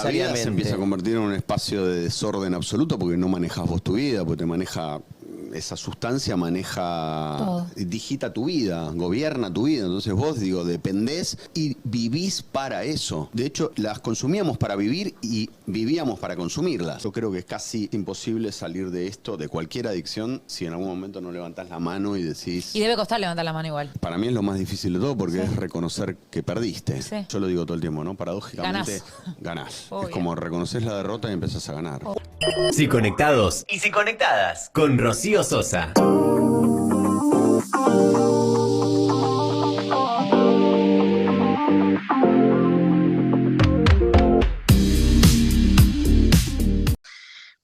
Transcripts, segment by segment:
necesariamente. se empieza a convertir en un espacio de desorden absoluto porque no manejas vos tu vida, porque te maneja... Esa sustancia digita tu vida, gobierna tu vida. Entonces vos, dependés y vivís para eso. De hecho, las consumíamos para vivir y vivíamos para consumirlas. Yo creo que es casi imposible salir de esto, de cualquier adicción, si en algún momento no levantás la mano y decís... Y debe costar levantar la mano igual. Para mí es lo más difícil de todo porque es reconocer que perdiste. Sí. Yo lo digo todo el tiempo, ¿no? Paradójicamente, ganás. Es como reconoces la derrota y empezás a ganar. Si conectados y si conectadas con Rocío Sosa.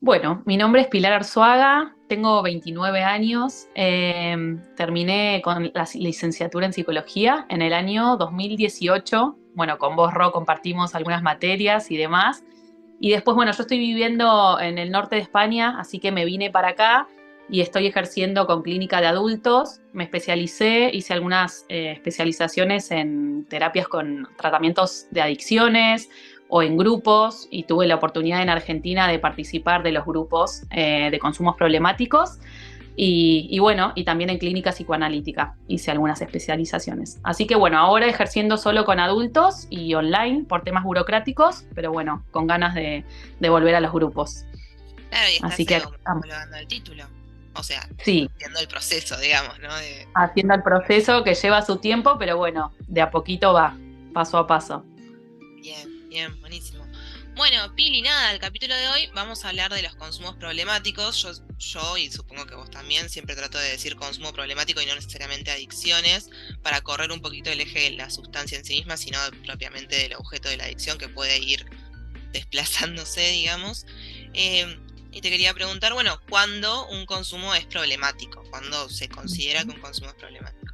Bueno, mi nombre es Pilar Arzuaga, tengo 29 años, terminé con la licenciatura en psicología en el año 2018. Bueno, con vos, Ro, compartimos algunas materias y demás. Y después, bueno, yo estoy viviendo en el norte de España, así que me vine para acá y estoy ejerciendo con clínica de adultos. Me especialicé, hice algunas especializaciones en terapias con tratamientos de adicciones o en grupos, y tuve la oportunidad en Argentina de participar de los grupos de consumos problemáticos. Y bueno, y también en clínica psicoanalítica hice algunas especializaciones. Así que bueno, ahora ejerciendo solo con adultos y online por temas burocráticos, pero bueno, con ganas de volver a los grupos. Claro, y estás así que homologando el título. O sea, sí, haciendo el proceso, digamos, ¿no? haciendo el proceso que lleva su tiempo, pero bueno, de a poquito va, paso a paso. Bien, buenísimo. Bueno, Pili, nada, el capítulo de hoy vamos a hablar de los consumos problemáticos. Yo, y supongo que vos también, siempre trato de decir consumo problemático y no necesariamente adicciones, para correr un poquito el eje de la sustancia en sí misma, sino propiamente del objeto de la adicción, que puede ir desplazándose, digamos. Y te quería preguntar, bueno, ¿cuándo un consumo es problemático? ¿Cuándo se considera que un consumo es problemático?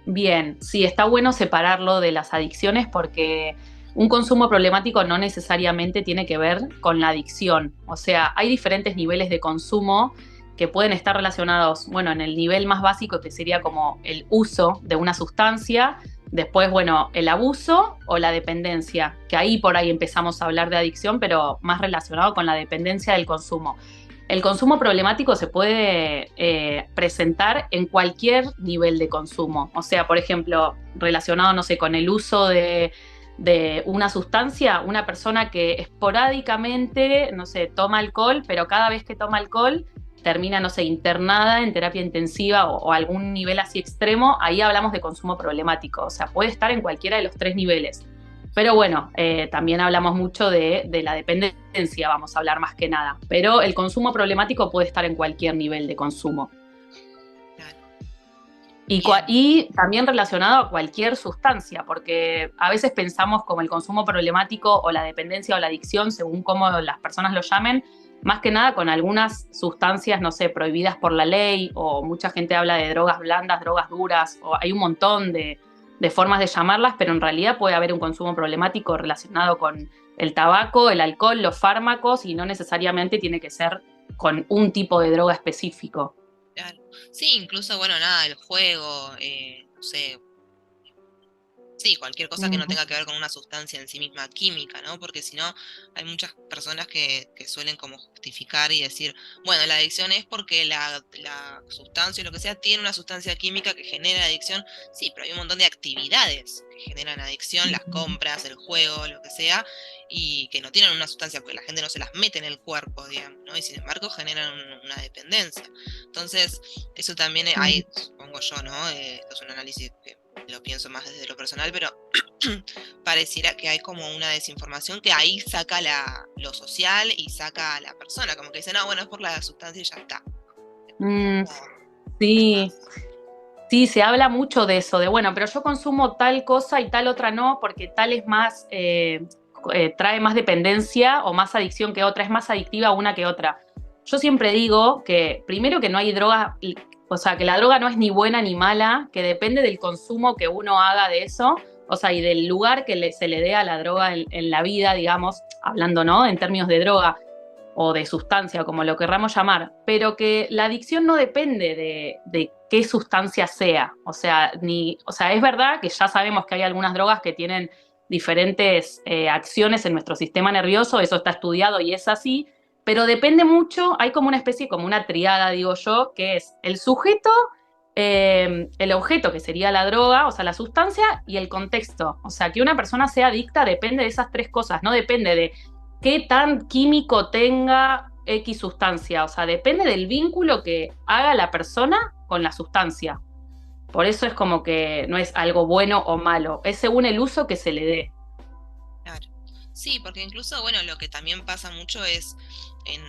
Bien, sí, está bueno separarlo de las adicciones porque un consumo problemático no necesariamente tiene que ver con la adicción. O sea, hay diferentes niveles de consumo que pueden estar relacionados, bueno, en el nivel más básico, que sería como el uso de una sustancia, después, bueno, el abuso o la dependencia, que ahí por ahí empezamos a hablar de adicción, pero más relacionado con la dependencia del consumo. El consumo problemático se puede presentar en cualquier nivel de consumo. O sea, por ejemplo, relacionado, no sé, con el uso de una sustancia, una persona que esporádicamente, no sé, toma alcohol, pero cada vez que toma alcohol termina, no sé, internada en terapia intensiva o algún nivel así extremo, ahí hablamos de consumo problemático. O sea, puede estar en cualquiera de los tres niveles. Pero bueno, también hablamos mucho de la dependencia, vamos a hablar más que nada. Pero el consumo problemático puede estar en cualquier nivel de consumo. Y también relacionado a cualquier sustancia, porque a veces pensamos como el consumo problemático o la dependencia o la adicción, según cómo las personas lo llamen, más que nada con algunas sustancias, no sé, prohibidas por la ley, o mucha gente habla de drogas blandas, drogas duras, o hay un montón de formas de llamarlas, pero en realidad puede haber un consumo problemático relacionado con el tabaco, el alcohol, los fármacos, y no necesariamente tiene que ser con un tipo de droga específico. Claro. Sí, incluso, bueno, nada, el juego, no sé, sí, cualquier cosa que no tenga que ver con una sustancia en sí misma química, ¿no? Porque si no, hay muchas personas que suelen como justificar y decir, bueno, la adicción es porque la sustancia o lo que sea tiene una sustancia química que genera adicción. Sí, pero hay un montón de actividades que generan adicción, las compras, el juego, lo que sea, y que no tienen una sustancia porque la gente no se las mete en el cuerpo, digamos, ¿no? Y sin embargo generan una dependencia. Entonces, eso también hay, supongo yo, ¿no? Esto es un análisis que lo pienso más desde lo personal, pero pareciera que hay como una desinformación que ahí saca lo social y saca a la persona, como que dicen, no, bueno, es por la sustancia y ya está. Sí, sí, se habla mucho de eso, de bueno, pero yo consumo tal cosa y tal otra no, porque tal es más, trae más dependencia o más adicción que otra, es más adictiva una que otra. Yo siempre digo que primero que no hay droga, o sea, que la droga no es ni buena ni mala, que depende del consumo que uno haga de eso, o sea, y del lugar que se le dé a la droga en la vida, digamos, hablando, ¿no?, en términos de droga o de sustancia, como lo querramos llamar, pero que la adicción no depende de qué sustancia sea, o sea, es verdad que ya sabemos que hay algunas drogas que tienen diferentes acciones en nuestro sistema nervioso, eso está estudiado y es así, pero depende mucho, hay como una especie, como una triada, digo yo, que es el sujeto, el objeto, que sería la droga, o sea, la sustancia, y el contexto. O sea, que una persona sea adicta depende de esas tres cosas, no depende de qué tan químico tenga X sustancia, o sea, depende del vínculo que haga la persona con la sustancia. Por eso es como que no es algo bueno o malo, es según el uso que se le dé. Claro. Sí, porque incluso, bueno, lo que también pasa mucho es en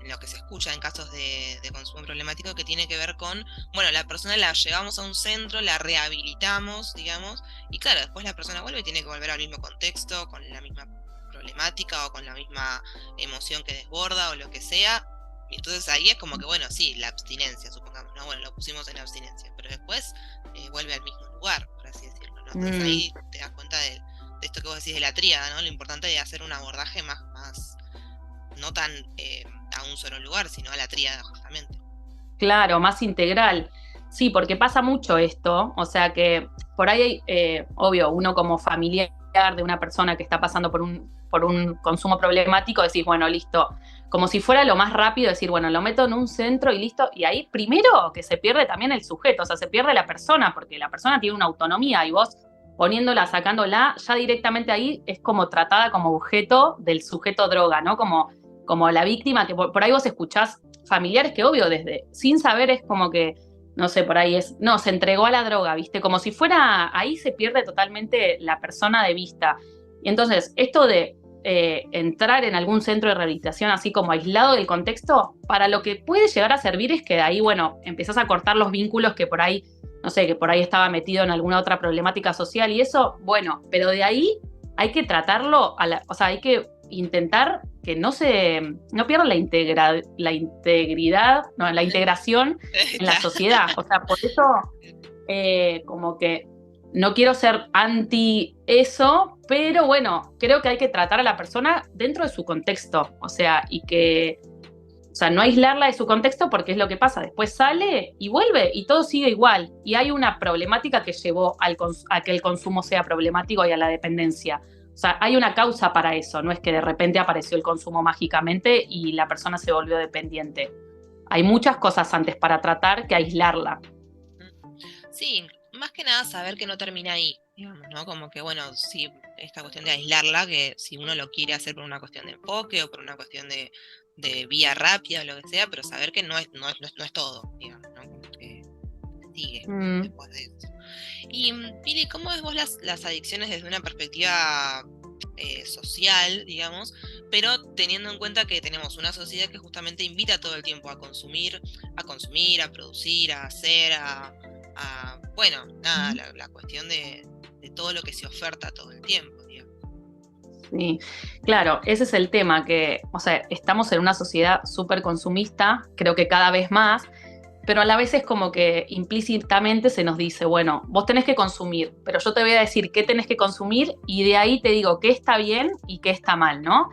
lo que se escucha en casos de consumo problemático, que tiene que ver con, bueno, la persona la llevamos a un centro, la rehabilitamos, digamos, y claro, después la persona vuelve y tiene que volver al mismo contexto, con la misma problemática o con la misma emoción que desborda o lo que sea. Y entonces ahí es como que, bueno, sí, la abstinencia, supongamos, ¿no? Bueno, lo pusimos en abstinencia, pero después vuelve al mismo lugar, por así decirlo, ¿no? Entonces ahí te das cuenta de esto que vos decís de la tríada, ¿no? Lo importante de hacer un abordaje más no tan a un solo lugar, sino a la tríada, justamente. Claro, más integral. Sí, porque pasa mucho esto, o sea que por ahí, obvio, uno como familiar de una persona que está pasando por un consumo problemático, decís, bueno, listo, como si fuera lo más rápido, decir, bueno, lo meto en un centro y listo, y ahí primero que se pierde también el sujeto, o sea, se pierde la persona, porque la persona tiene una autonomía y vos poniéndola, sacándola, ya directamente ahí es como tratada como objeto del sujeto droga, ¿no? Como la víctima, que por ahí vos escuchás familiares que obvio desde sin saber es como que, no sé, por ahí es, no, se entregó a la droga, ¿viste? Como si fuera, ahí se pierde totalmente la persona de vista. Y entonces, esto de entrar en algún centro de rehabilitación así como aislado del contexto, para lo que puede llegar a servir es que de ahí, bueno, empezás a cortar los vínculos que por ahí, no sé, que por ahí estaba metido en alguna otra problemática social y eso, bueno, pero de ahí hay que tratarlo, o sea, hay que intentar que no pierda la integridad, no, la integración en la sociedad. O sea, por eso como que no quiero ser anti eso, pero bueno, creo que hay que tratar a la persona dentro de su contexto, o sea, o sea, no aislarla de su contexto porque es lo que pasa, después sale y vuelve y todo sigue igual, y hay una problemática que llevó a que el consumo sea problemático y a la dependencia. O sea, hay una causa para eso, no es que de repente apareció el consumo mágicamente y la persona se volvió dependiente. Hay muchas cosas antes para tratar que aislarla. Sí, más que nada saber que no termina ahí, digamos, ¿no? Como que, bueno, sí, esta cuestión de aislarla, que si uno lo quiere hacer por una cuestión de enfoque o por una cuestión de vía rápida o lo que sea, pero saber que no es todo, digamos, ¿no? Como que sigue después de eso. Y Pili, ¿cómo ves vos las adicciones desde una perspectiva social, digamos, pero teniendo en cuenta que tenemos una sociedad que justamente invita todo el tiempo a consumir, a producir, a hacer, bueno, nada, la cuestión de todo lo que se oferta todo el tiempo, digamos. Sí, claro, ese es el tema, que, o sea, estamos en una sociedad súper consumista, creo que cada vez más, pero a la vez es como que implícitamente se nos dice, bueno, vos tenés que consumir, pero yo te voy a decir qué tenés que consumir y de ahí te digo qué está bien y qué está mal, ¿no?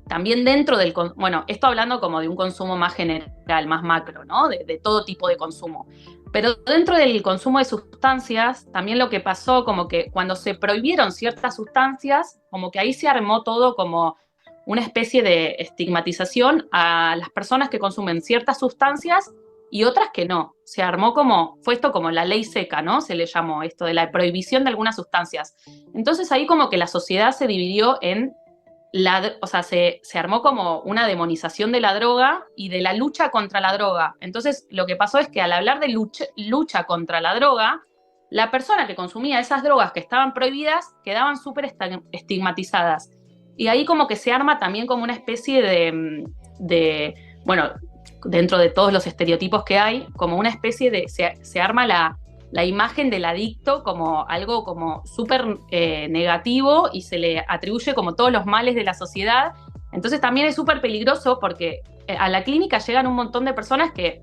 También dentro del, bueno, esto hablando como de un consumo más general, más macro, ¿no? De todo tipo de consumo. Pero dentro del consumo de sustancias, también lo que pasó, como que cuando se prohibieron ciertas sustancias, como que ahí se armó todo como una especie de estigmatización a las personas que consumen ciertas sustancias y otras que no. Se armó fue esto como la ley seca, ¿no? Se le llamó esto de la prohibición de algunas sustancias. Entonces ahí como que la sociedad se dividió en o sea, se armó como una demonización de la droga y de la lucha contra la droga. Entonces, lo que pasó es que al hablar de lucha contra la droga, la persona que consumía esas drogas que estaban prohibidas quedaban súper estigmatizadas. Y ahí como que se arma también como una especie bueno, dentro de todos los estereotipos que hay, como una especie de, se arma la imagen del adicto como algo como súper negativo y se le atribuye como todos los males de la sociedad. Entonces también es súper peligroso porque a la clínica llegan un montón de personas que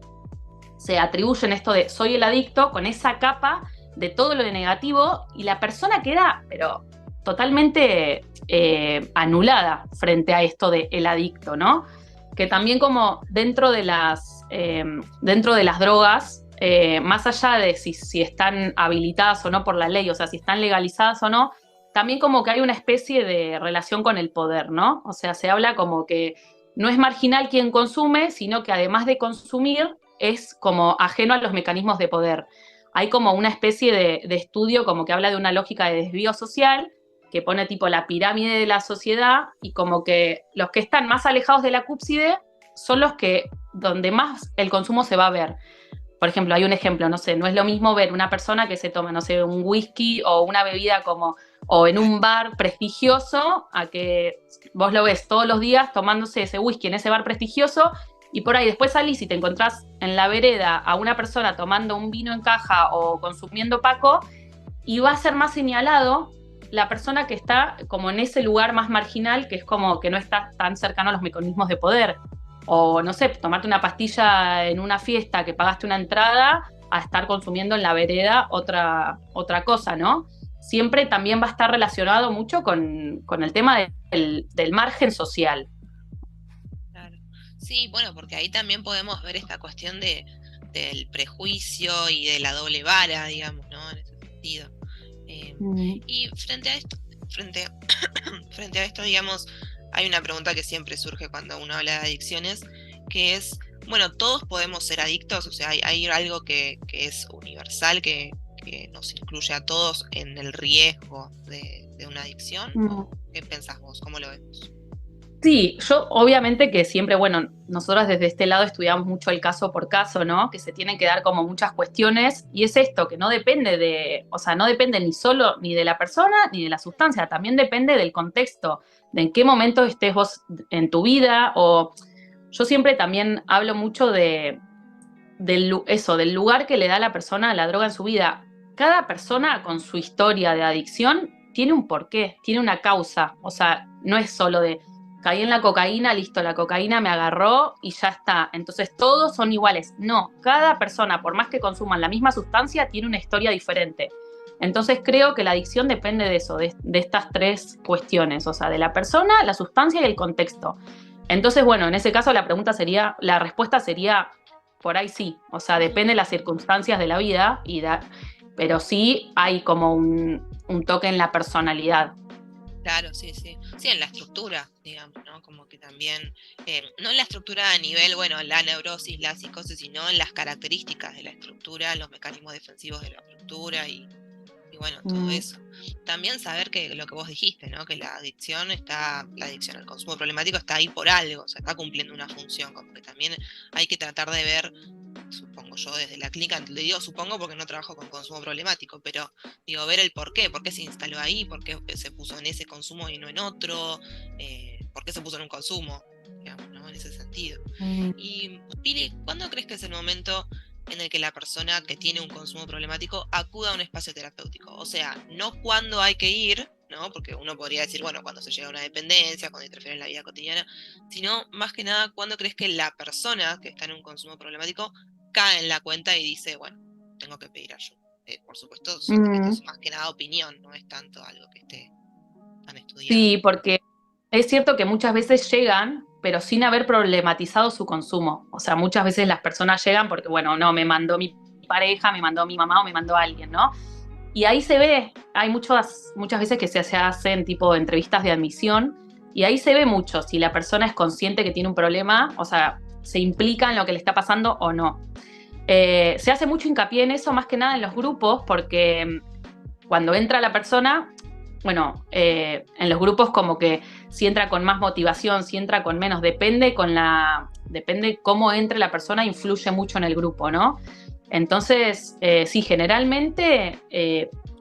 se atribuyen esto de soy el adicto con esa capa de todo lo de negativo y la persona queda, pero totalmente anulada frente a esto de el adicto, ¿no? Que también como dentro de las drogas, más allá de si están habilitadas o no por la ley, o sea, si están legalizadas o no, también como que hay una especie de relación con el poder, ¿no? O sea, se habla como que no es marginal quien consume, sino que además de consumir, es como ajeno a los mecanismos de poder. Hay como una especie de estudio como que habla de una lógica de desvío social, que pone tipo la pirámide de la sociedad, y como que los que están más alejados de la cúspide son los que donde más el consumo se va a ver. Por ejemplo, hay un ejemplo, no sé, no es lo mismo ver una persona que se toma, no sé, un whisky o una bebida como, o en un bar prestigioso, a que vos lo ves todos los días tomándose ese whisky en ese bar prestigioso, y por ahí después salís y te encontrás en la vereda a una persona tomando un vino en caja o consumiendo Paco, y va a ser más señalado la persona que está como en ese lugar más marginal, que es como que no está tan cercano a los mecanismos de poder. O, no sé, tomarte una pastilla en una fiesta que pagaste una entrada a estar consumiendo en la vereda otra cosa, ¿no? Siempre también va a estar relacionado mucho con el tema del margen social. Claro. Sí, bueno, porque ahí también podemos ver esta cuestión del prejuicio y de la doble vara, digamos, ¿no? En ese sentido. Y frente a esto, frente, frente a esto, digamos, hay una pregunta que siempre surge cuando uno habla de adicciones, que es, bueno, ¿todos podemos ser adictos? O sea, ¿hay algo que es universal, que nos incluye a todos en el riesgo de una adicción? ¿O qué pensás vos? ¿Cómo lo vemos? Sí, yo obviamente que siempre, bueno, nosotros desde este lado estudiamos mucho el caso por caso, ¿no? Que se tienen que dar como muchas cuestiones, y es esto, que no depende o sea, no depende ni solo ni de la persona ni de la sustancia, también depende del contexto, de en qué momento estés vos en tu vida, o yo siempre también hablo mucho del lugar que le da la persona a la droga en su vida. Cada persona con su historia de adicción tiene un porqué, tiene una causa, o sea, no es solo de caí en la cocaína, listo, la cocaína me agarró y ya está. Entonces todos son iguales. No, cada persona, por más que consuman la misma sustancia, tiene una historia diferente. Entonces creo que la adicción depende de eso, de estas tres cuestiones, o sea, de la persona, la sustancia y el contexto. Entonces, bueno, en ese caso la respuesta sería, por ahí sí, o sea, depende de las circunstancias de la vida, pero sí hay como un toque en la personalidad. Claro, sí, sí. Sí, en la estructura, digamos, ¿no? Como que también, no en la estructura a nivel, bueno, la neurosis, la psicosis, sino en las características de la estructura, los mecanismos defensivos de la estructura y bueno, todo eso. También saber que lo que vos dijiste, ¿no? Que la adicción al consumo problemático está ahí por algo, o sea, está cumpliendo una función, como que también hay que tratar de ver, supongo yo desde la clínica, le digo supongo porque no trabajo con consumo problemático, pero digo, ver el por qué se instaló ahí, por qué se puso en ese consumo y no en otro, por qué se puso en un consumo, digamos, ¿no? En ese sentido. Y Pili, ¿cuándo crees que es el momento en el que la persona que tiene un consumo problemático acuda a un espacio terapéutico? O sea, no cuándo hay que ir, ¿no? Porque uno podría decir, bueno, cuando se llega a una dependencia, cuando interfiere en la vida cotidiana, sino más que nada, ¿cuándo crees que la persona que está en un consumo problemático cae en la cuenta y dice, bueno, tengo que pedir ayuda? Por supuesto, es más que nada opinión, no es tanto algo que esté tan estudiado. Sí, porque es cierto que muchas veces llegan, pero sin haber problematizado su consumo. O sea, muchas veces las personas llegan porque, bueno, no, me mandó mi pareja, me mandó mi mamá o me mandó alguien, ¿no? Y ahí se ve, hay muchas veces que se hacen tipo entrevistas de admisión, y ahí se ve mucho si la persona es consciente que tiene un problema, o sea, se implica en lo que le está pasando o no. Se hace mucho hincapié en eso, más que nada en los grupos, porque cuando entra la persona, bueno, en los grupos como que si entra con más motivación, si entra con menos, depende cómo entre la persona, influye mucho en el grupo, ¿no? Entonces, sí, generalmente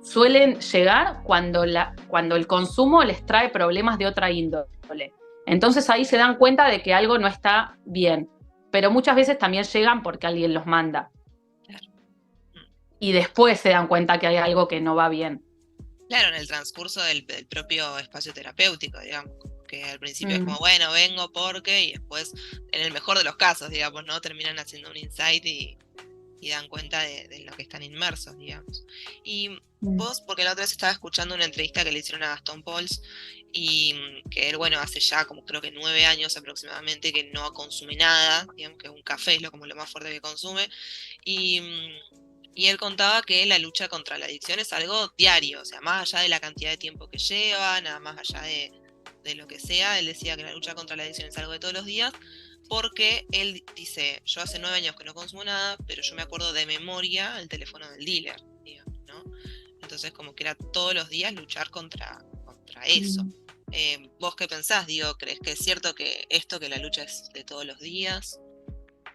suelen llegar cuando el consumo les trae problemas de otra índole. Entonces ahí se dan cuenta de que algo no está bien, pero muchas veces también llegan porque alguien los manda. Claro. Y después se dan cuenta que hay algo que no va bien. Claro, en el transcurso del propio espacio terapéutico, digamos, que al principio es como, bueno, vengo porque, y después, en el mejor de los casos, digamos, ¿no? Terminan haciendo un insight y dan cuenta de lo que están inmersos, digamos. Y vos, porque la otra vez estaba escuchando una entrevista que le hicieron a Gastón Pauls, y que él, bueno, hace ya como creo que 9 años aproximadamente que no consume nada, digamos que un café es como lo más fuerte que consume, y Y él contaba que la lucha contra la adicción es algo diario, o sea, más allá de la cantidad de tiempo que lleva, nada más allá de lo que sea, él decía que la lucha contra la adicción es algo de todos los días, porque él dice, yo hace 9 años que no consumo nada, pero yo me acuerdo de memoria el teléfono del dealer, digamos, ¿no? Entonces como que era todos los días luchar contra eso. ¿Vos qué pensás? Digo, ¿crees que es cierto que esto, que la lucha es de todos los días?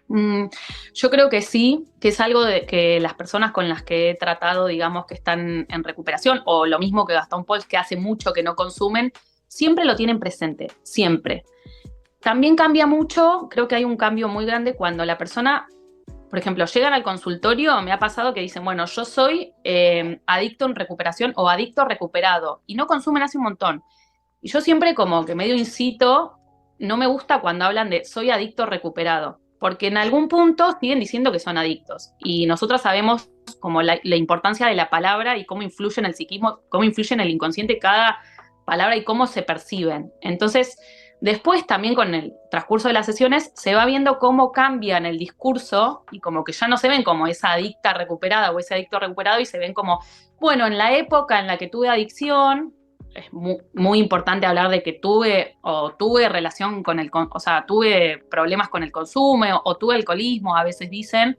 Yo creo que sí, que es algo de que las personas con las que he tratado, digamos, que están en recuperación, o lo mismo que Gastón Pauls, que hace mucho que no consumen, siempre lo tienen presente, siempre. También cambia mucho, creo que hay un cambio muy grande cuando la persona, por ejemplo, llegan al consultorio, me ha pasado que dicen, bueno, yo soy adicto en recuperación o adicto recuperado, y no consumen hace un montón. Y yo siempre como que medio incito, no me gusta cuando hablan de soy adicto recuperado, porque en algún punto siguen diciendo que son adictos. Y nosotros sabemos como la importancia de la palabra y cómo influye en el psiquismo, cómo influye en el inconsciente cada palabra y cómo se perciben. Entonces, después también con el transcurso de las sesiones se va viendo cómo cambian el discurso y como que ya no se ven como esa adicta recuperada o ese adicto recuperado y se ven como, bueno, en la época en la que tuve adicción, es muy importante hablar de que tuve relación con o sea, tuve problemas con el consumo o tuve alcoholismo, a veces dicen.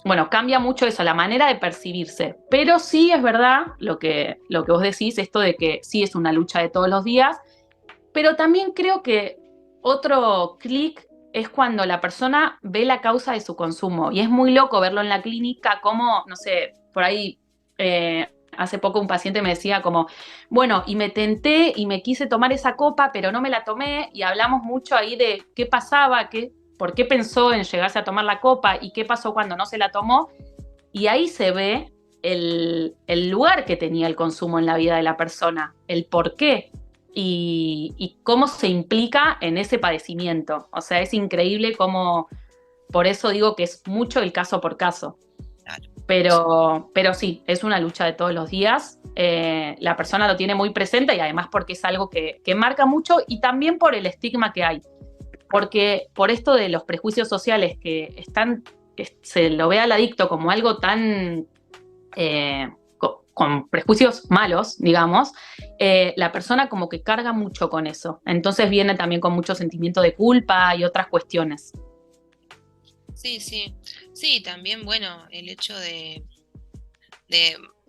Bueno, cambia mucho eso, la manera de percibirse. Pero sí es verdad lo que vos decís, esto de que sí es una lucha de todos los días, pero también creo que otro clic es cuando la persona ve la causa de su consumo. Y es muy loco verlo en la clínica, como, no sé, por ahí hace poco un paciente me decía como, bueno, y me tenté y me quise tomar esa copa, pero no me la tomé, y hablamos mucho ahí de qué pasaba, por qué pensó en llegarse a tomar la copa y qué pasó cuando no se la tomó. Y ahí se ve el lugar que tenía el consumo en la vida de la persona, el por qué y cómo se implica en ese padecimiento. O sea, es increíble cómo, por eso digo que es mucho el caso por caso. Pero sí, es una lucha de todos los días. La persona lo tiene muy presente y además porque es algo que marca mucho y también por el estigma que hay. Porque por esto de los prejuicios sociales que se lo ve al adicto como algo tan con prejuicios malos, digamos, la persona como que carga mucho con eso. Entonces viene también con mucho sentimiento de culpa y otras cuestiones. Sí, sí. Sí, también, bueno, el hecho de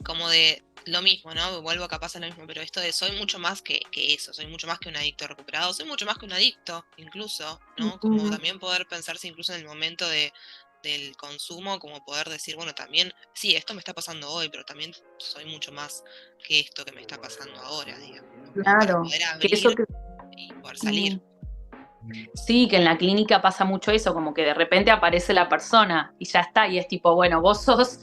como de lo mismo, ¿no? Vuelvo capaz a lo mismo, pero esto de soy mucho más que eso, soy mucho más que un adicto recuperado, soy mucho más que un adicto, incluso, ¿no? Como también poder pensarse incluso en el momento del consumo, como poder decir, bueno, también, sí, esto me está pasando hoy, pero también soy mucho más que esto que me está pasando ahora, digamos, ¿no? Como para Claro, poder que abrir y poder salir. Sí, que en la clínica pasa mucho eso, como que de repente aparece la persona y ya está, y es tipo, bueno, vos sos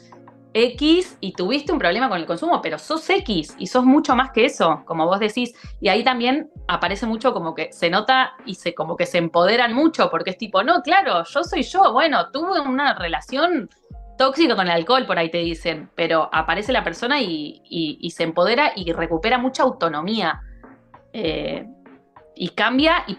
X y tuviste un problema con el consumo, pero sos X y sos mucho más que eso, como vos decís. Y ahí también aparece mucho como que se nota y como que se empoderan mucho, porque es tipo, no, claro, yo soy yo, bueno, tuve una relación tóxica con el alcohol, por ahí te dicen, pero aparece la persona y se empodera y recupera mucha autonomía. Eh, y cambia y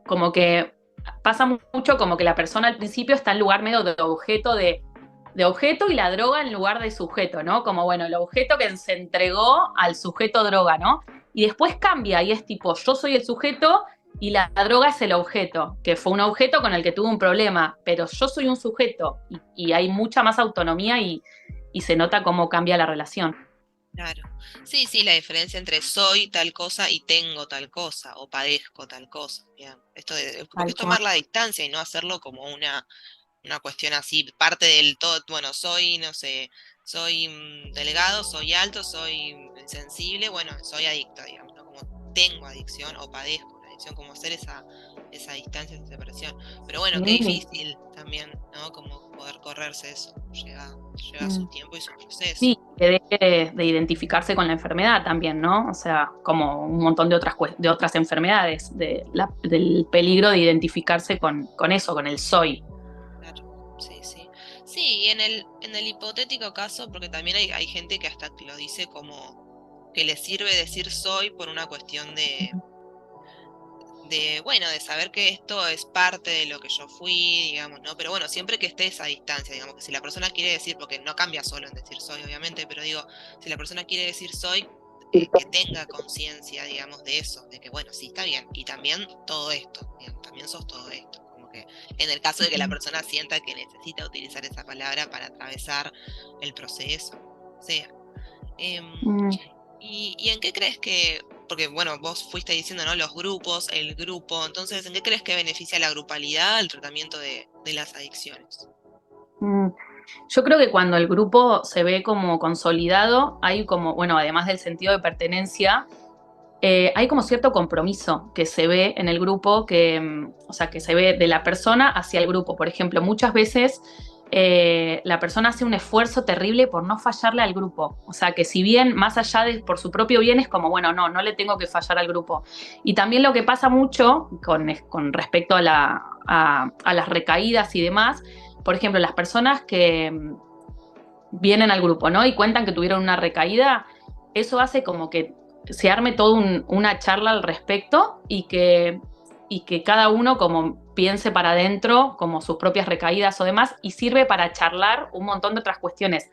como que pasa mucho como que la persona al principio está en lugar medio de objeto y la droga en lugar de sujeto, ¿no? Como, bueno, el objeto que se entregó al sujeto droga, ¿no? Y después cambia y es tipo, yo soy el sujeto y la droga es el objeto, que fue un objeto con el que tuve un problema, pero yo soy un sujeto y hay mucha más autonomía y se nota cómo cambia la relación. Claro. Sí, sí, la diferencia entre soy tal cosa y tengo tal cosa, o padezco tal cosa, digamos. Esto porque Tal es cual. tomar la distancia y no hacerlo como una cuestión así, parte del todo, bueno, soy, no sé, soy delgado, soy alto, soy insensible, bueno, soy adicto, digamos, ¿no? Como tengo adicción o padezco una adicción, como hacer esa distancia, esa separación. Pero bueno, qué Sí. difícil también, ¿no? Como poder correrse eso, lleva su tiempo y su proceso. Sí, que deje de identificarse con la enfermedad también, ¿no? O sea, como un montón de otras enfermedades, del peligro de identificarse con eso, con el soy. Claro, sí, sí. Sí, y en el hipotético caso, porque también hay gente que hasta lo dice como que le sirve decir soy por una cuestión bueno, de saber que esto es parte de lo que yo fui, digamos, ¿no? Pero bueno, siempre que esté esa distancia, digamos, que si la persona quiere decir, porque no cambia solo en decir soy, obviamente, pero digo, si la persona quiere decir soy, que tenga conciencia, digamos, de eso, de que bueno, sí, está bien, y también todo esto, digamos, también sos todo esto, como que en el caso de que la persona sienta que necesita utilizar esa palabra para atravesar el proceso, o sea. ¿Y en qué crees que, porque bueno, vos fuiste diciendo, ¿no? Los grupos, el grupo, entonces, ¿en qué crees que beneficia la grupalidad al tratamiento de las adicciones? Yo creo que cuando el grupo se ve como consolidado, hay como, bueno, además del sentido de pertenencia, hay como cierto compromiso que se ve en el grupo, o sea, que se ve de la persona hacia el grupo. Por ejemplo, muchas veces la persona hace un esfuerzo terrible por no fallarle al grupo. O sea, que si bien más allá de por su propio bien es como, bueno, no le tengo que fallar al grupo. Y también lo que pasa mucho con respecto a las recaídas y demás, por ejemplo, las personas que vienen al grupo, ¿no? Y cuentan que tuvieron una recaída, eso hace como que se arme toda una charla al respecto y que cada uno como piense para adentro como sus propias recaídas o demás, y sirve para charlar un montón de otras cuestiones.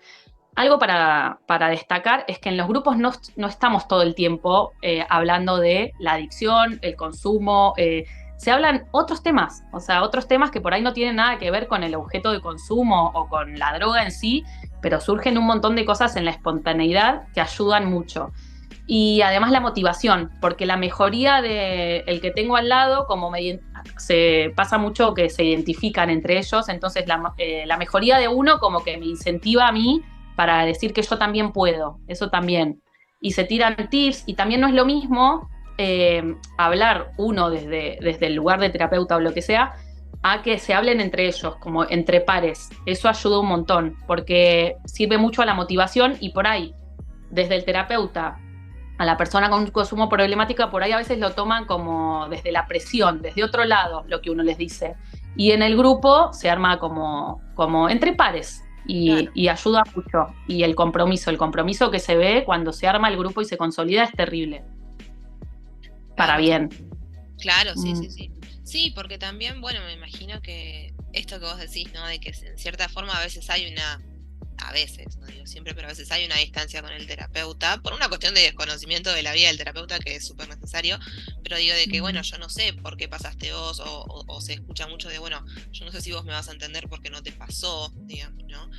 Algo para destacar es que en los grupos no estamos todo el tiempo hablando de la adicción, el consumo, se hablan otros temas, o sea, otros temas que por ahí no tienen nada que ver con el objeto de consumo o con la droga en sí, pero surgen un montón de cosas en la espontaneidad que ayudan mucho. Y además la motivación, porque la mejoría del que tengo al lado, como se pasa mucho que se identifican entre ellos, entonces la mejoría de uno como que me incentiva a mí para decir que yo también puedo, eso también. Y se tiran tips, y también no es lo mismo hablar uno desde el lugar de terapeuta o lo que sea, a que se hablen entre ellos, como entre pares. Eso ayuda un montón, porque sirve mucho a la motivación, y por ahí, desde el terapeuta a la persona con consumo problemática, por ahí a veces lo toman como desde la presión, desde otro lado, lo que uno les dice. Y en el grupo se arma como entre pares Claro. y ayuda mucho. Y el compromiso que se ve cuando se arma el grupo y se consolida es terrible. Para Claro, bien. claro, sí, sí, sí. Sí, porque también, bueno, me imagino que esto que vos decís, ¿no? De que en cierta forma a veces a veces, no digo siempre, pero a veces hay una distancia con el terapeuta, por una cuestión de desconocimiento de la vida del terapeuta que es súper necesario, pero digo de que, bueno, yo no sé por qué pasaste vos, o se escucha mucho de, bueno, yo no sé si vos me vas a entender porque no te pasó, digamos, ¿no?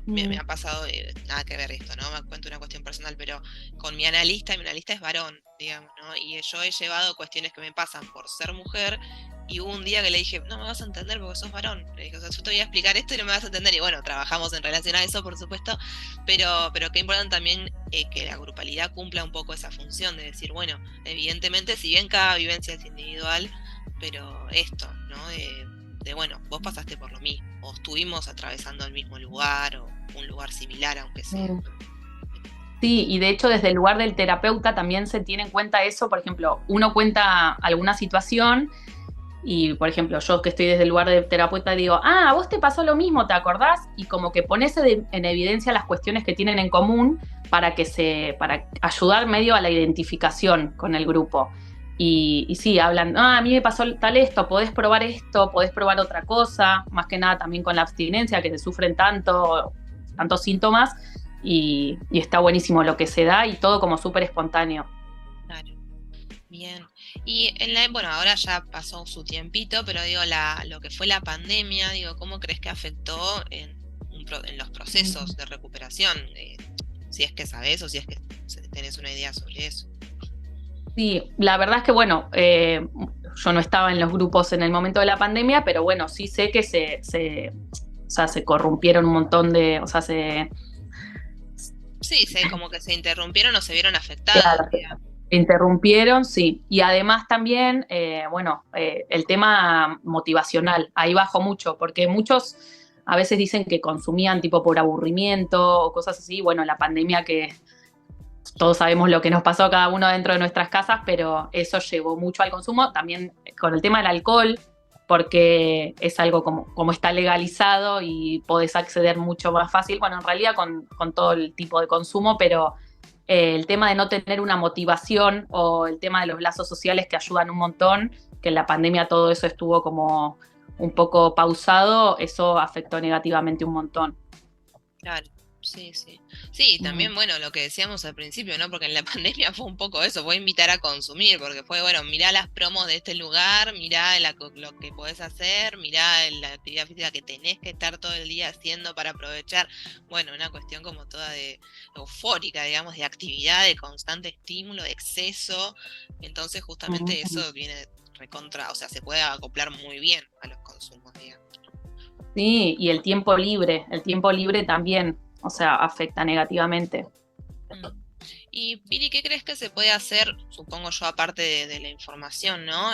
Me ha pasado, nada que ver esto, ¿no? Me cuento una cuestión personal, pero con mi analista, y mi analista es varón, digamos, ¿no? Y yo he llevado cuestiones que me pasan por ser mujer, y hubo un día que le dije, no me vas a entender porque sos varón. Le dije, o sea, yo te voy a explicar esto y no me vas a entender. Y bueno, trabajamos en relación a eso, por supuesto, pero qué importante también que la grupalidad cumpla un poco esa función de decir, bueno, evidentemente, si bien cada vivencia es individual, pero esto, ¿no? De bueno, vos pasaste por lo mismo, o estuvimos atravesando el mismo lugar, o un lugar similar, aunque sea. Sí, y de hecho desde el lugar del terapeuta también se tiene en cuenta eso. Por ejemplo, uno cuenta alguna situación y, por ejemplo, yo que estoy desde el lugar de terapeuta digo, a vos te pasó lo mismo, ¿te acordás? Y como que pones en evidencia las cuestiones que tienen en común para ayudar medio a la identificación con el grupo. Y sí, hablan, a mí me pasó tal esto, podés probar otra cosa, más que nada también con la abstinencia, que se sufren tantos síntomas, y está buenísimo lo que se da, y todo como súper espontáneo. Claro. Bien. Y bueno, ahora ya pasó su tiempito, pero digo, lo que fue la pandemia, digo, ¿cómo crees que afectó en los procesos de recuperación? Si es que sabés o si es que tenés una idea sobre eso. Sí, la verdad es que, bueno, yo no estaba en los grupos en el momento de la pandemia, pero bueno, sí sé que se corrompieron un montón de, Sí, como que se interrumpieron o se vieron afectados. Claro, interrumpieron, sí. Y además también, el tema motivacional, ahí bajó mucho, porque muchos a veces dicen que consumían tipo por aburrimiento o cosas así. Bueno, la pandemia, que todos sabemos lo que nos pasó a cada uno dentro de nuestras casas, pero eso llevó mucho al consumo. También con el tema del alcohol, porque es algo como está legalizado y podés acceder mucho más fácil. Bueno, en realidad con todo el tipo de consumo, pero el tema de no tener una motivación o el tema de los lazos sociales que ayudan un montón, que en la pandemia todo eso estuvo como un poco pausado, eso afectó negativamente un montón. Claro, sí, sí. Sí, y también, bueno, lo que decíamos al principio, ¿no? Porque en la pandemia fue un poco eso, fue invitar a consumir, porque fue, bueno, mirá las promos de este lugar, mirá lo que podés hacer, mirá la actividad física que tenés que estar todo el día haciendo para aprovechar. Bueno, una cuestión como toda de eufórica, digamos, de actividad, de constante estímulo, de exceso. Entonces, justamente eso viene recontra, o sea, se puede acoplar muy bien a los consumos, digamos. Sí, y el tiempo libre también, o sea, afecta negativamente. Y Pili, ¿qué crees que se puede hacer, supongo yo, aparte de la información, ¿no?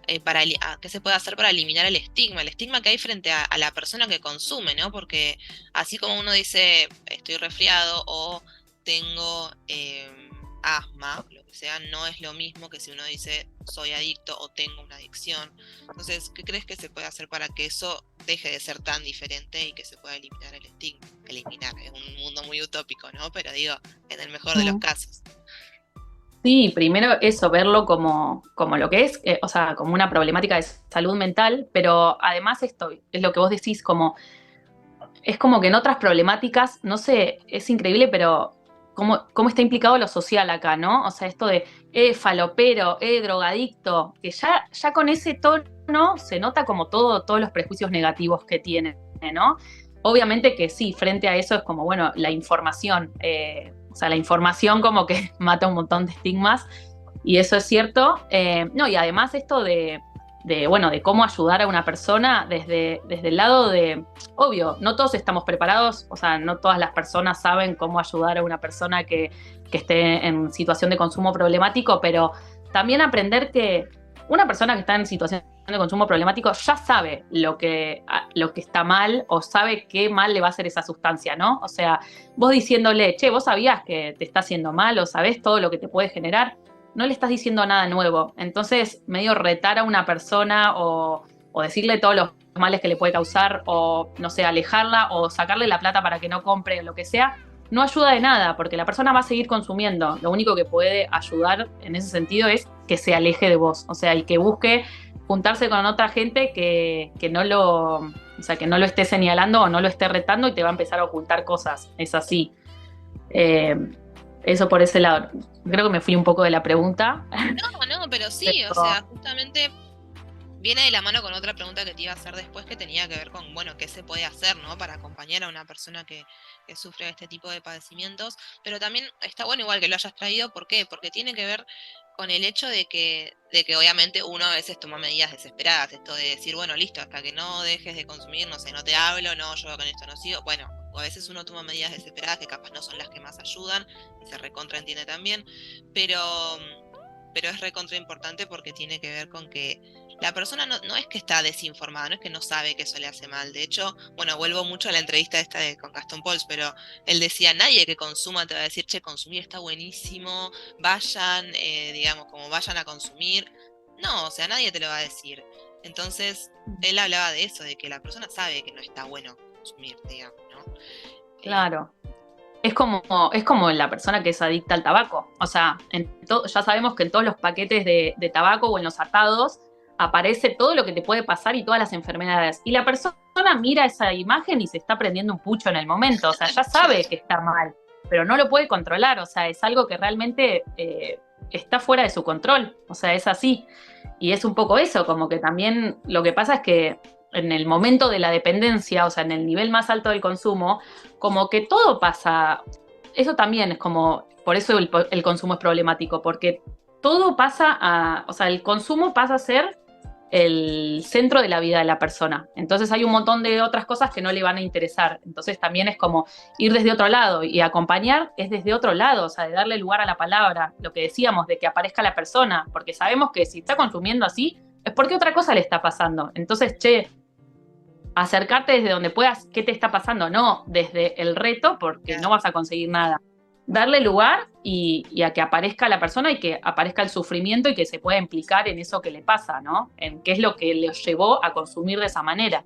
¿Qué se puede hacer para eliminar el estigma que hay frente a la persona que consume, ¿no? Porque así como uno dice, estoy resfriado o tengo asma, lo que sea, no es lo mismo que si uno dice, soy adicto o tengo una adicción. Entonces, ¿qué crees que se puede hacer para que eso deje de ser tan diferente y que se pueda eliminar el estigma? Eliminar, es un mundo muy utópico, ¿no? Pero digo, en el mejor de los casos. Sí, primero eso, verlo como lo que es, o sea, como una problemática de salud mental, pero además esto es lo que vos decís, es como que en otras problemáticas, no sé, es increíble, pero cómo está implicado lo social acá, ¿no? O sea, esto de falopero, drogadicto, que ya con ese tono se nota como todos los prejuicios negativos que tiene, ¿no? Obviamente que sí, frente a eso es como, bueno, la información, o sea, la información como que mata un montón de estigmas, y eso es cierto. No, y además esto de cómo ayudar a una persona desde el lado de, obvio, no todos estamos preparados, o sea, no todas las personas saben cómo ayudar a una persona que esté en situación de consumo problemático, pero también aprender que una persona que está en situación de consumo problemático ya sabe lo que está mal o sabe qué mal le va a hacer esa sustancia, ¿no? O sea, vos diciéndole, che, vos sabías que te está haciendo mal o sabés todo lo que te puede generar, no le estás diciendo nada nuevo. Entonces, medio retar a una persona o decirle todos los males que le puede causar o, no sé, alejarla o sacarle la plata para que no compre o lo que sea, no ayuda de nada porque la persona va a seguir consumiendo. Lo único que puede ayudar en ese sentido es que se aleje de vos, o sea, y que busque juntarse con otra gente que no lo esté señalando o no lo esté retando y te va a empezar a ocultar cosas. Es así. Eso por ese lado. Creo que me fui un poco de la pregunta. No, pero sí, o sea, justamente viene de la mano con otra pregunta que te iba a hacer después, que tenía que ver con, bueno, qué se puede hacer, ¿no? Para acompañar a una persona que sufre de este tipo de padecimientos. Pero también está bueno igual que lo hayas traído. ¿Por qué? Porque tiene que ver con el hecho de que obviamente uno a veces toma medidas desesperadas. Esto de decir, bueno, listo, hasta que no dejes de consumir, no sé, no te hablo, no, yo con esto no sigo. Bueno, o a veces uno toma medidas desesperadas que capaz no son las que más ayudan, y se recontraentiende también, pero es recontra importante porque tiene que ver con que la persona no es que está desinformada, no es que no sabe que eso le hace mal. De hecho, bueno, vuelvo mucho a la entrevista esta con Gastón Pauls, pero él decía, nadie que consuma te va a decir, che, consumir está buenísimo, vayan, digamos, como vayan a consumir. No, o sea, nadie te lo va a decir. Entonces, él hablaba de eso, de que la persona sabe que no está bueno consumir, digamos, ¿no? Claro. Es como la persona que es adicta al tabaco. O sea, ya sabemos que en todos los paquetes de tabaco o en los atados aparece todo lo que te puede pasar y todas las enfermedades. Y la persona mira esa imagen y se está prendiendo un pucho en el momento. O sea, ya sabe que está mal, pero no lo puede controlar. O sea, es algo que realmente está fuera de su control. O sea, es así. Y es un poco eso, como que también lo que pasa es que en el momento de la dependencia, o sea, en el nivel más alto del consumo, como que todo pasa, eso también es como, por eso el consumo es problemático, porque todo pasa o sea, el consumo pasa a ser el centro de la vida de la persona. Entonces hay un montón de otras cosas que no le van a interesar. Entonces también es como ir desde otro lado y acompañar es desde otro lado, o sea, de darle lugar a la palabra, lo que decíamos, de que aparezca la persona, porque sabemos que si está consumiendo así, es porque otra cosa le está pasando. Entonces, che, acercarte desde donde puedas, ¿qué te está pasando? No desde el reto, porque no vas a conseguir nada. Darle lugar y a que aparezca la persona y que aparezca el sufrimiento y que se pueda implicar en eso que le pasa, ¿no? En qué es lo que le llevó a consumir de esa manera.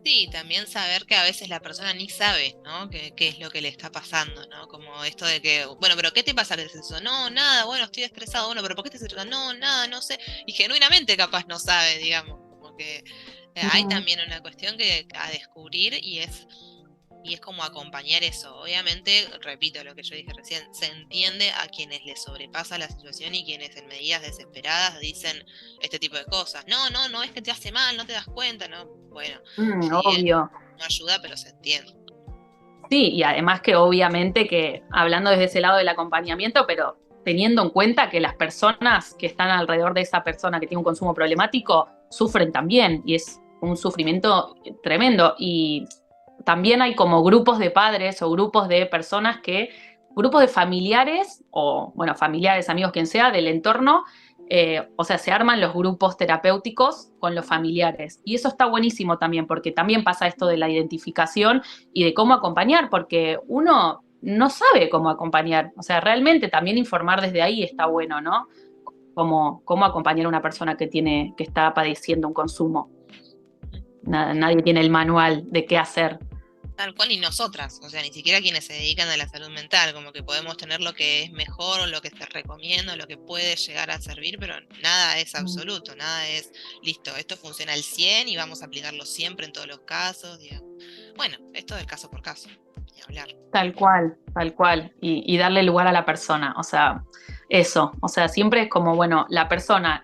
Sí, también saber que a veces la persona ni sabe, ¿no? Qué es lo que le está pasando, ¿no? Como esto de que, bueno, pero ¿qué te pasa? ¿Qué es eso? No, nada, bueno, estoy estresado, bueno, pero ¿por qué te estresas? No, nada, no sé. Y genuinamente capaz no sabe, digamos, como que hay Mm, también una cuestión que a descubrir y es como acompañar eso. Obviamente, repito lo que yo dije recién, se entiende a quienes les sobrepasa la situación y quienes en medidas desesperadas dicen este tipo de cosas. No, no, no es que te hace mal, no te das cuenta, no. Bueno, si bien obvio. no ayuda, pero se entiende. Sí, y además que obviamente que hablando desde ese lado del acompañamiento, pero teniendo en cuenta que las personas que están alrededor de esa persona que tiene un consumo problemático sufren también y es un sufrimiento tremendo. Y también hay como grupos de padres o grupos de personas grupos de familiares o, bueno, familiares, amigos, quien sea, del entorno. O sea, se arman los grupos terapéuticos con los familiares. Y eso está buenísimo también, porque también pasa esto de la identificación y de cómo acompañar, porque uno no sabe cómo acompañar. O sea, realmente también informar desde ahí está bueno, ¿no? Cómo acompañar a una persona que está padeciendo un consumo. Nadie tiene el manual de qué hacer. Tal cual, y nosotras, o sea, ni siquiera quienes se dedican a la salud mental, como que podemos tener lo que es mejor o lo que se recomienda, lo que puede llegar a servir, pero nada es absoluto, nada es listo, esto funciona al 100 y vamos a aplicarlo siempre en todos los casos, digamos. Bueno, esto del caso por caso, ni hablar. Tal cual, tal cual. Y darle lugar a la persona. O sea, eso. O sea, siempre es como, bueno, la persona,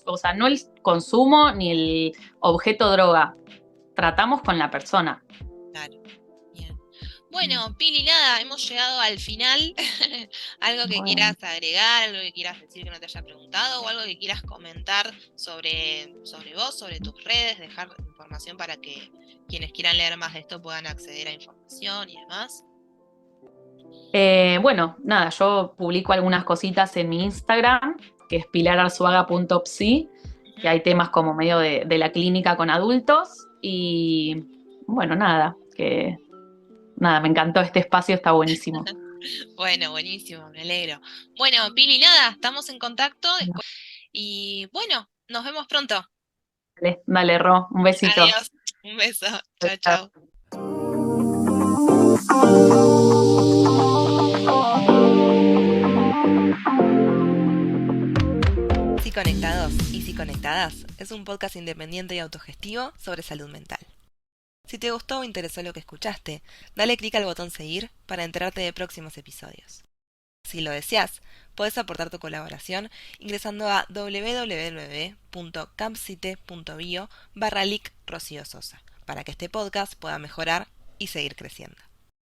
o sea, no el consumo ni el objeto droga. Tratamos con la persona. Claro, bien. Bueno, Pili, nada, hemos llegado al final. Algo que Bueno. quieras agregar, algo que quieras decir que no te haya preguntado, o algo que quieras comentar sobre vos, sobre tus redes, dejar información para que quienes quieran leer más de esto puedan acceder a información y demás. Bueno, nada, yo publico algunas cositas en mi Instagram, que es pilararzuaga.psi, que hay temas como medio de la clínica con adultos. Y bueno, nada, me encantó este espacio, está buenísimo. Bueno, buenísimo, me alegro. Bueno, Pili, nada, estamos en contacto y bueno, nos vemos pronto. Dale, dale, Ro, un besito. Adiós, un beso, Chao, chao, chao. chao. Si Conectados y Si Conectadas es un podcast independiente y autogestivo sobre salud mental. Si te gustó o interesó lo que escuchaste, dale clic al botón seguir para enterarte de próximos episodios. Si lo deseas, puedes aportar tu colaboración ingresando a www.campsite.bio/lic Rocío Sosa para que este podcast pueda mejorar y seguir creciendo.